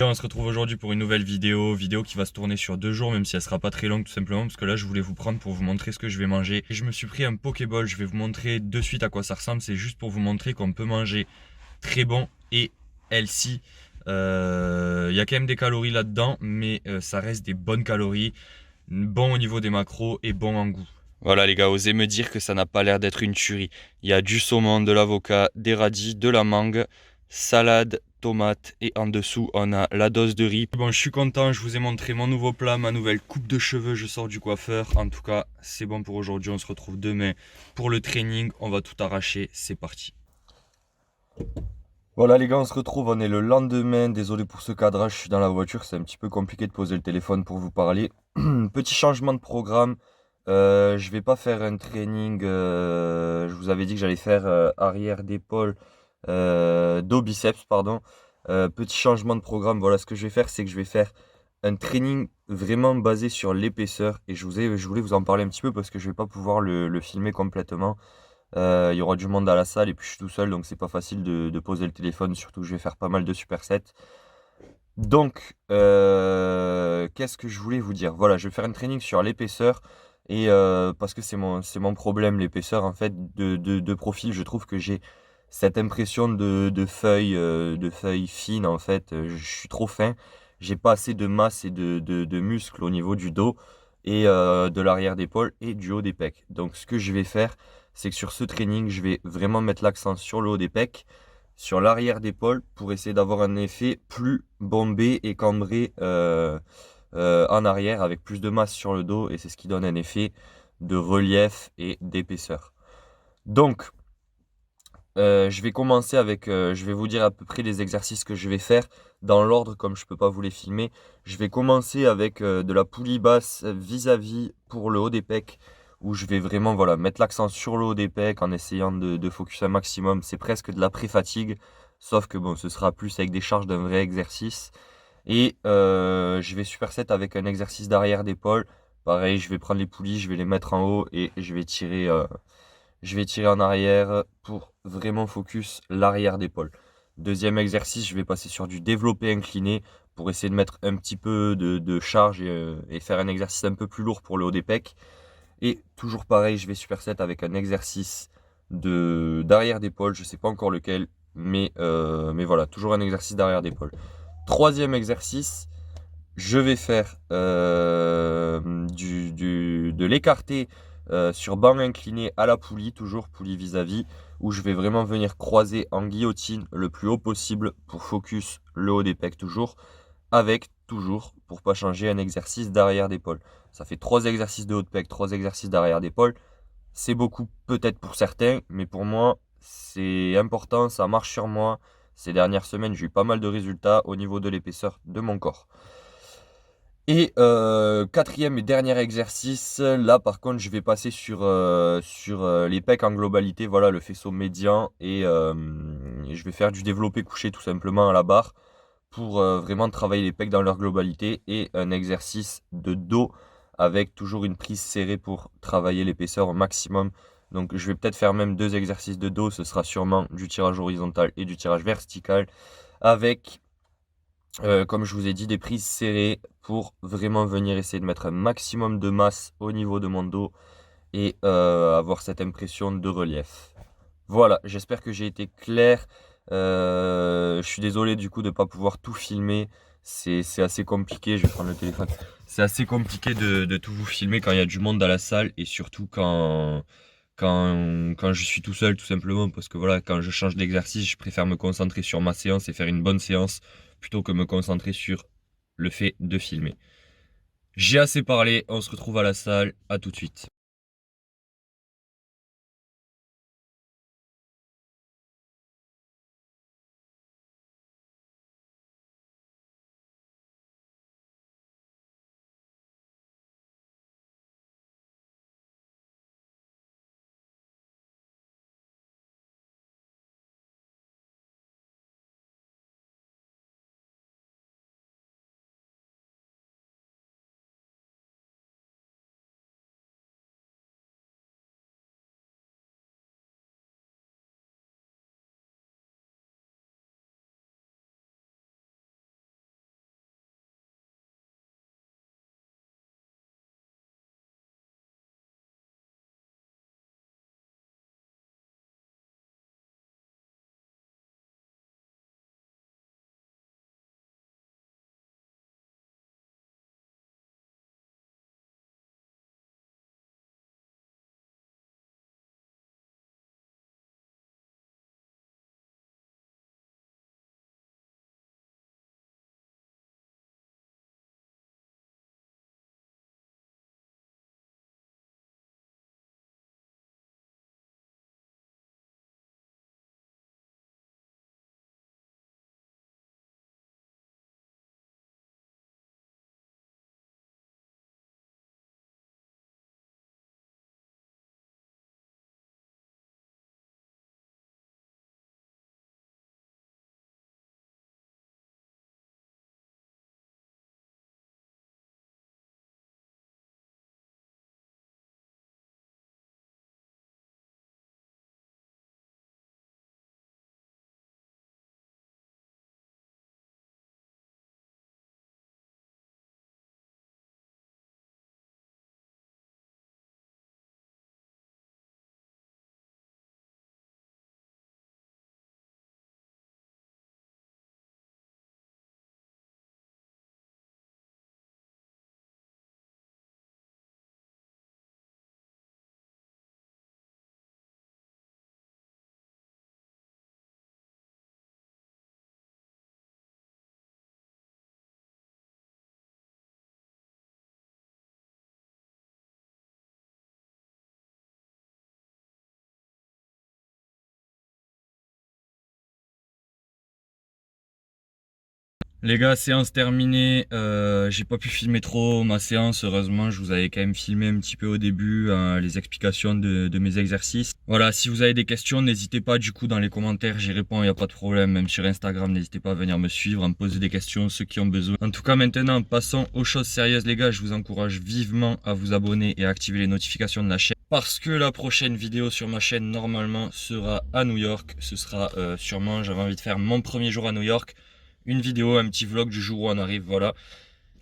On se retrouve aujourd'hui pour une nouvelle vidéo qui va se tourner sur 2 jours, même si elle sera pas très longue tout simplement, parce que là je voulais vous prendre pour vous montrer ce que je vais manger. Et je me suis pris un Pokéball, je vais vous montrer de suite à quoi ça ressemble, c'est juste pour vous montrer qu'on peut manger très bon et healthy. Il y a quand même des calories là-dedans, mais ça reste des bonnes calories, bon au niveau des macros et bon en goût. Voilà les gars, osez me dire que ça n'a pas l'air d'être une tuerie. Il y a du saumon, de l'avocat, des radis, de la mangue, salade, tomate et en dessous on a la dose de riz. Bon, je suis content, je vous ai montré mon nouveau plat, ma nouvelle coupe de cheveux, je sors du coiffeur. En tout cas, c'est bon pour aujourd'hui, on se retrouve demain pour le training, on va tout arracher, c'est parti. Voilà les gars, on se retrouve, on est le lendemain, désolé pour ce cadrage, je suis dans la voiture, c'est un petit peu compliqué de poser le téléphone pour vous parler. Petit changement de programme, je vais pas faire un training, je vous avais dit que j'allais faire arrière d'épaule, dos biceps, pardon. Petit changement de programme, voilà ce que je vais faire, c'est que je vais faire un training vraiment basé sur l'épaisseur et je voulais vous en parler un petit peu parce que je vais pas pouvoir le filmer complètement. Il y aura du monde à la salle et puis je suis tout seul donc c'est pas facile de poser le téléphone, surtout que je vais faire pas mal de supersets. Donc, qu'est-ce que je voulais vous dire? Voilà, je vais faire un training sur l'épaisseur et parce que c'est mon problème, l'épaisseur en fait de profil. Je trouve que j'ai cette impression de feuilles fines en fait. Je suis trop fin. J'ai pas assez de masse et de muscles au niveau du dos et de l'arrière d'épaule et du haut des pecs. Donc, ce que je vais faire, c'est que sur ce training, je vais vraiment mettre l'accent sur le haut des pecs sur l'arrière d'épaule pour essayer d'avoir un effet plus bombé et cambré en arrière avec plus de masse sur le dos et c'est ce qui donne un effet de relief et d'épaisseur. Donc, je vais commencer avec, je vais vous dire à peu près les exercices que je vais faire dans l'ordre comme je peux pas vous les filmer. Je vais commencer avec de la poulie basse vis-à-vis pour le haut des pecs où je vais vraiment voilà, mettre l'accent sur le haut des pecs en essayant de focus un maximum. C'est presque de la pré-fatigue, sauf que bon, ce sera plus avec des charges d'un vrai exercice. Et je vais superset avec un exercice d'arrière d'épaule. Pareil, je vais prendre les poulies, je vais les mettre en haut et je vais tirer en arrière pour vraiment focus l'arrière d'épaule. Deuxième exercice, je vais passer sur du développé incliné pour essayer de mettre un petit peu de charge et faire un exercice un peu plus lourd pour le haut des pecs. Et toujours pareil, je vais superset avec un exercice d'arrière d'épaule. Je ne sais pas encore lequel, mais voilà, toujours un exercice d'arrière d'épaule. Troisième exercice, je vais faire de l'écarté sur banc incliné à la poulie, toujours poulie vis-à-vis, où je vais vraiment venir croiser en guillotine le plus haut possible pour focus le haut des pecs toujours, avec toujours, pour pas changer, un exercice d'arrière d'épaule. Ça fait 3 exercices de haut de pec, 3 exercices d'arrière d'épaule. C'est beaucoup peut-être pour certains, mais pour moi, c'est important, ça marche sur moi. Ces dernières semaines, j'ai eu pas mal de résultats au niveau de l'épaisseur de mon corps. Et quatrième et dernier exercice, là par contre je vais passer sur les pecs en globalité, voilà le faisceau médian et je vais faire du développé couché tout simplement à la barre pour vraiment travailler les pecs dans leur globalité et un exercice de dos avec toujours une prise serrée pour travailler l'épaisseur au maximum. Donc je vais peut-être faire même 2 exercices de dos, ce sera sûrement du tirage horizontal et du tirage vertical avec comme je vous ai dit, des prises serrées pour vraiment venir essayer de mettre un maximum de masse au niveau de mon dos et avoir cette impression de relief. Voilà, j'espère que j'ai été clair. Je suis désolé du coup de ne pas pouvoir tout filmer. C'est assez compliqué, je vais prendre le téléphone. C'est assez compliqué de tout vous filmer quand il y a du monde à la salle et surtout quand je suis tout seul, tout simplement, parce que voilà, quand je change d'exercice, je préfère me concentrer sur ma séance et faire une bonne séance plutôt que me concentrer sur le fait de filmer. J'ai assez parlé, on se retrouve à la salle, à tout de suite. Les gars, séance terminée, j'ai pas pu filmer trop ma séance, heureusement je vous avais quand même filmé un petit peu au début les explications de mes exercices. Voilà, si vous avez des questions, n'hésitez pas du coup dans les commentaires, j'y réponds, il n'y a pas de problème, même sur Instagram, n'hésitez pas à venir me suivre, à me poser des questions, ceux qui ont besoin. En tout cas maintenant, passons aux choses sérieuses les gars, je vous encourage vivement à vous abonner et à activer les notifications de la chaîne. Parce que la prochaine vidéo sur ma chaîne normalement sera à New York, ce sera sûrement, j'avais envie de faire mon premier jour à New York. Une vidéo, un petit vlog du jour où on arrive, voilà,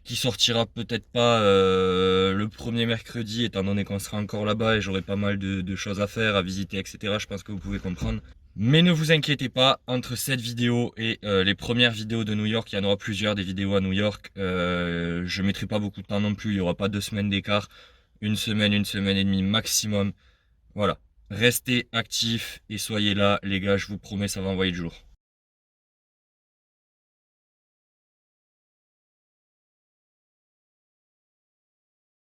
qui sortira peut-être pas le premier mercredi, étant donné qu'on sera encore là-bas et j'aurai pas mal de choses à faire, à visiter, etc. Je pense que vous pouvez comprendre. Mais ne vous inquiétez pas, entre cette vidéo et les premières vidéos de New York, il y en aura plusieurs des vidéos à New York. Je mettrai pas beaucoup de temps non plus, il n'y aura pas 2 semaines d'écart, une semaine et demie maximum. Voilà, restez actifs et soyez là, les gars, je vous promets, ça va envoyer le jour.